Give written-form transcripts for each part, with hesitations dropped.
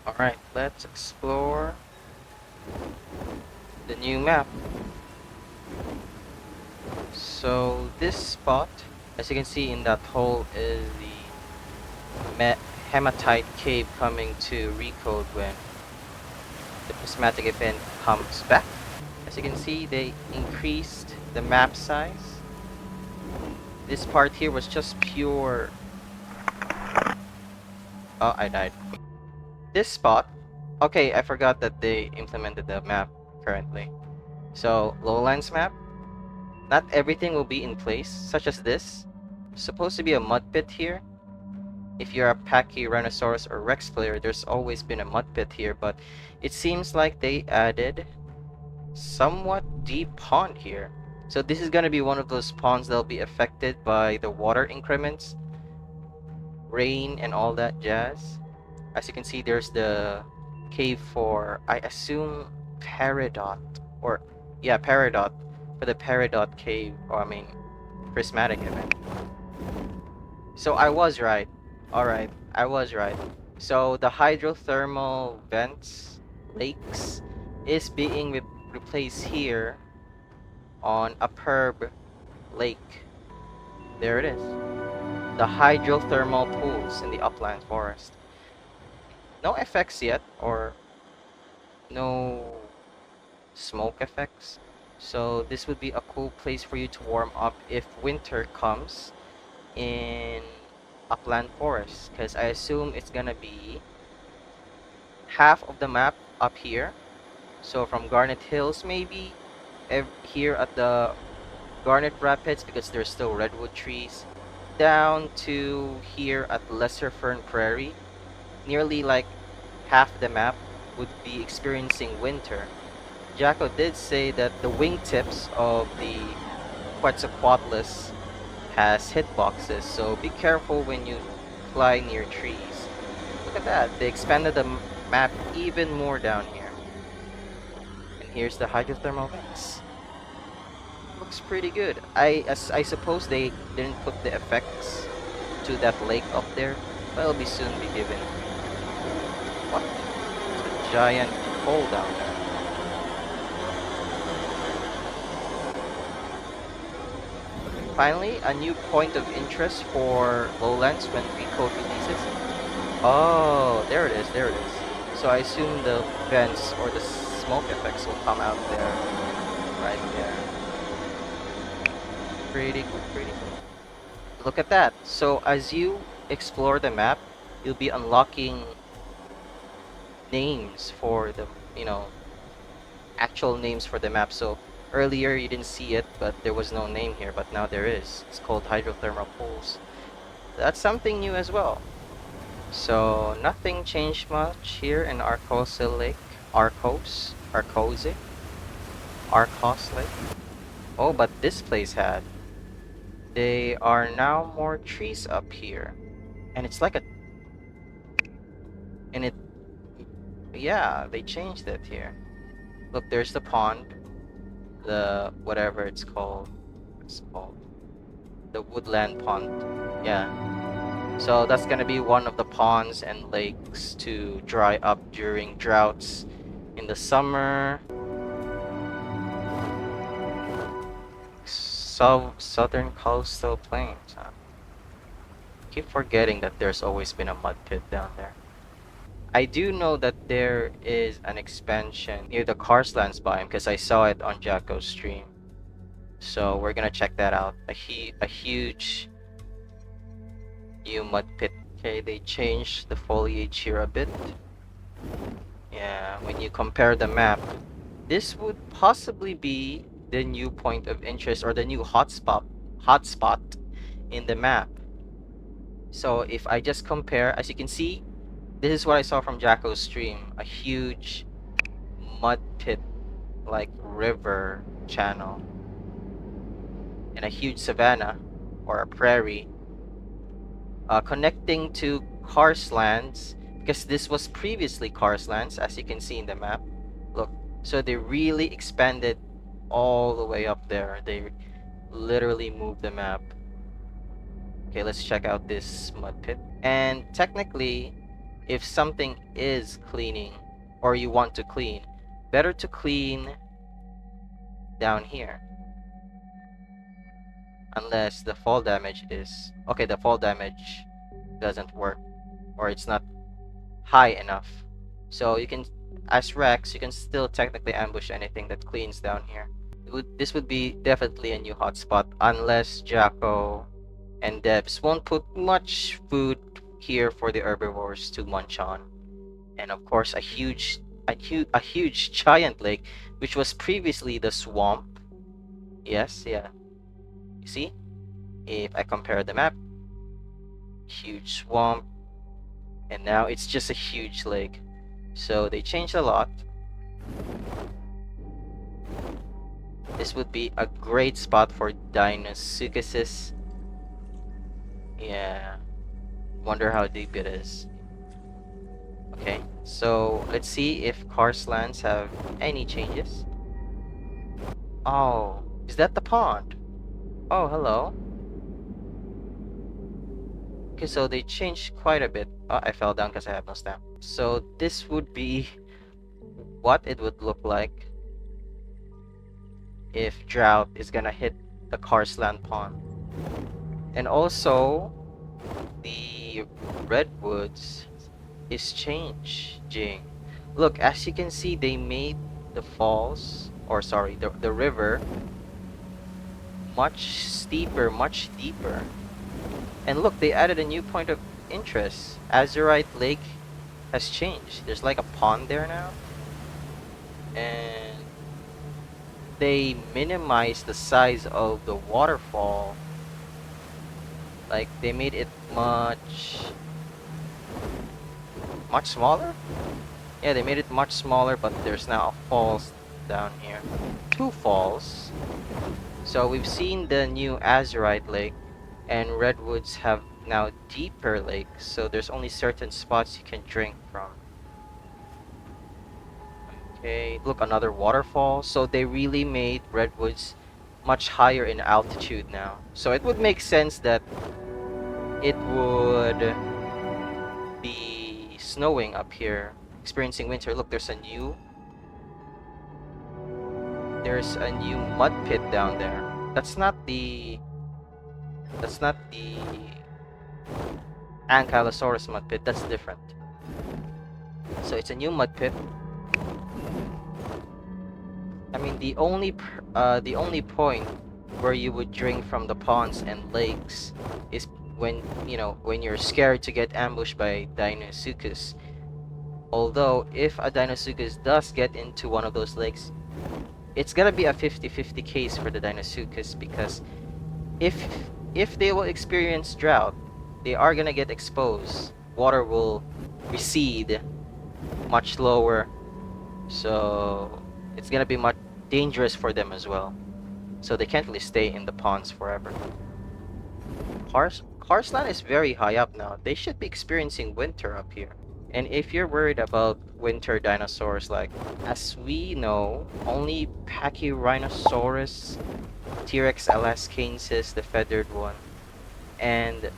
Alright, let's explore the new map. So this spot, as you can see in that hole, is the hematite cave coming to recode when the prismatic event comes back. As you can see, they increased the map size. This part here was just pure... Oh, I died. This spot... Okay, I forgot that they implemented the map currently. So, Lowlands map. Not everything will be in place, such as this. Supposed to be a mud pit here. If you're a Pachyrhinosaurus or Rex player, there's always been a mud pit here, but it seems like they added somewhat deep pond here. So this is gonna be one of those ponds that'll be affected by the water increments, rain, and all that jazz. As you can see, there's the cave for, I assume, Peridot, or yeah, Peridot, for the Peridot cave, or I mean, prismatic event. So I was right. Alright, I was right. So the hydrothermal vents, lakes, is being replaced here on a perb lake. There it is. The hydrothermal pools in the upland forest. No effects yet, or no smoke effects. So this would be a cool place for you to warm up if winter comes in upland forest, because I assume it's gonna be half of the map up here. So from Garnet Hills maybe, here at the Garnet Rapids, because there's still redwood trees, down to here at Lesser Fern Prairie. Nearly like half the map would be experiencing winter. Jacko did say that the wingtips of the Quetzalcoatlus has hitboxes, so be careful when you fly near trees. Look at that, they expanded the map even more down here. And here's the hydrothermal vents. Looks pretty good. I suppose they didn't put the effects to that lake up there, but it'll be soon be given. What? It's a giant hole down there. Finally, a new point of interest for Lowlands when Recode releases. Oh, there it is, there it is. So I assume the vents or the smoke effects will come out there, right there. Pretty cool, pretty cool. Look at that. So as you explore the map, you'll be unlocking names for the, you know, actual names for the map. So earlier you didn't see it, but there was no name here, but now there is. It's called hydrothermal pools. That's something new as well. So nothing changed much here in Arcosa Lake. Arcose Lake. Oh, but this place had. They are now more trees up here. And it's like a... And it... Yeah, they changed it here. Look, there's the pond. The... whatever it's called. It's called the Woodland Pond. Yeah. So that's gonna be one of the ponds and lakes to dry up during droughts in the summer. Southern coastal plains. Huh? Keep forgetting that there's always been a mud pit down there. I do know that there is an expansion near the Karstlands biome because I saw it on Jacko's stream. So we're gonna check that out. A huge new mud pit. Okay, they changed the foliage here a bit. Yeah, when you compare the map, this would possibly be the new point of interest or the new hotspot in the map. So if I just compare, as you can see, this is what I saw from Jacko's stream, a huge mud pit like river channel and a huge savanna or a prairie connecting to Karstlands, because this was previously Karstlands, as you can see in the map. Look, so they really expanded all the way up there. They literally moved the map. Okay, let's check out this mud pit. And technically, if something is cleaning or you want to clean, better to clean down here. Unless the fall damage is... Okay, the fall damage doesn't work, or it's not high enough. So you can, as Rex, you can still technically ambush anything that cleans down here. This would be definitely a new hotspot, unless Jacko and Debs won't put much food here for the herbivores to munch on. And of course, a huge giant lake, which was previously the swamp. Yes, yeah. You see? If I compare the map, huge swamp, and now it's just a huge lake. So they changed a lot. This would be a great spot for Deinosuchuses. Yeah. Wonder how deep it is. Okay, so let's see if Karstlands have any changes. Oh, is that the pond? Oh, hello. Okay, so they changed quite a bit. Oh, I fell down because I have no stamp. So this would be what it would look like if drought is gonna hit the Karstland pond. And also, the Redwoods is changing. Look, as you can see, they made the falls, or sorry, the river much steeper, much deeper. And look, they added a new point of interest. Azurite Lake has changed. There's like a pond there now. And they minimized the size of the waterfall. Like, they made it much smaller? Yeah, they made it much smaller, but there's now a falls down here. 2 falls. So we've seen the new Azurite Lake, and Redwoods have now deeper lakes, so there's only certain spots you can drink from. Okay, look, another waterfall. So they really made Redwoods much higher in altitude now. So it would make sense that it would be snowing up here, experiencing winter. Look, there's a new mud pit down there. That's not the Ankylosaurus mud pit. That's different. So it's a new mud pit. I mean, the only point where you would drink from the ponds and lakes is when you're scared to get ambushed by Deinosuchus. Although if a Deinosuchus does get into one of those lakes, it's gonna be a 50-50 case for the Deinosuchus, because if they will experience drought, they are gonna get exposed. Water will recede much lower, so it's gonna be much dangerous for them as well. So they can't really stay in the ponds forever. Karstland is very high up now. They should be experiencing winter up here. And if you're worried about winter dinosaurs, like, as we know, only Pachyrhinosaurus, T-Rex alaskanensis, the feathered one, and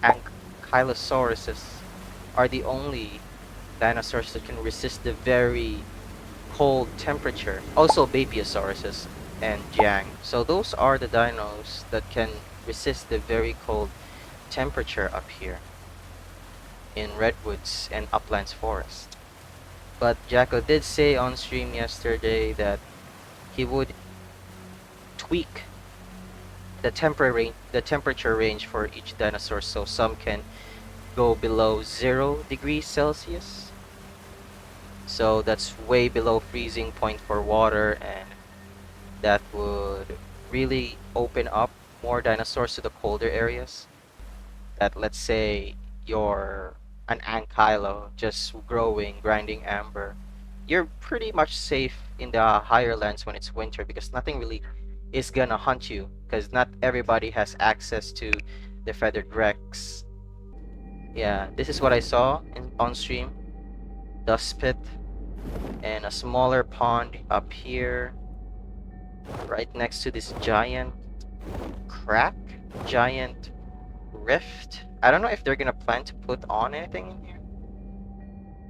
Ankylosaurus are the only dinosaurs that can resist the very cold temperature. Also Babiosauruses and Jiang. So those are the dinos that can resist the very cold temperature up here in Redwoods and Uplands Forest. But Jacko did say on stream yesterday that he would tweak the temperature range for each dinosaur, so some can go below 0 degrees Celsius. So that's way below freezing point for water, and that would really open up more dinosaurs to the colder areas. That, let's say you're an ankylo just grinding amber, you're pretty much safe in the higher lands when it's winter, because nothing really is gonna hunt you, because not everybody has access to the feathered rex. Yeah, this is what I saw on stream. Dust pit and a smaller pond up here, right next to this giant rift. I don't know if they're gonna plan to put on anything in here.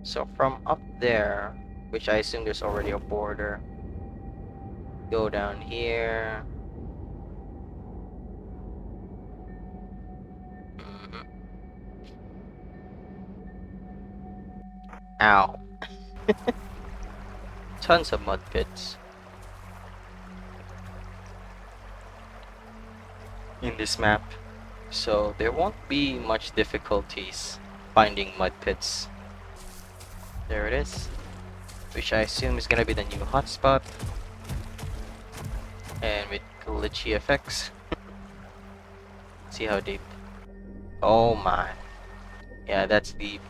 So from up there, which I assume there's already a border, go down here. Mhm. Ow. Tons of mud pits in this map. So there won't be much difficulties finding mud pits. There it is, which I assume is gonna be the new hotspot, and with glitchy effects. See how deep. Oh my. Yeah, that's deep.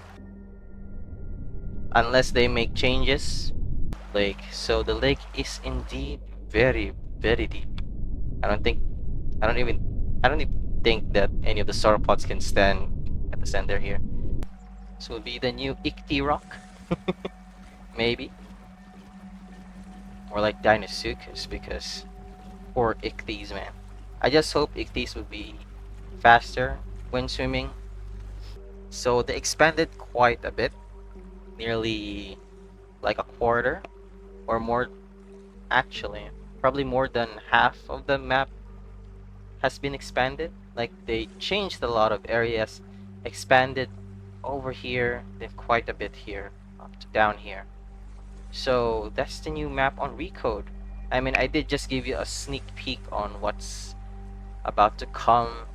Unless they make changes. Lake. So the lake is indeed very, very deep. I don't think I don't even I don't even think that any of the sauropods can stand at the center here. This will be the new Ichthyi rock. Maybe. Or like Dinosuchus, because poor Ichthyes, man. I just hope Ichthyes will be faster when swimming. So they expanded quite a bit, nearly like a quarter or more, actually. Probably more than half of the map has been expanded. Like they changed a lot of areas, expanded over here, then quite a bit here, up to down here. So that's the new map on Recode. I mean, I did just give you a sneak peek on what's about to come.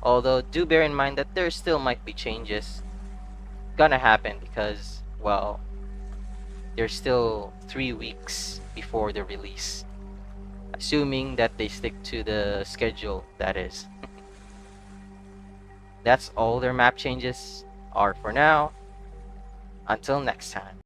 Although, do bear in mind that there still might be changes gonna happen because, well, there's still 3 weeks before the release. Assuming that they stick to the schedule, that is. That's all their map changes are for now. Until next time.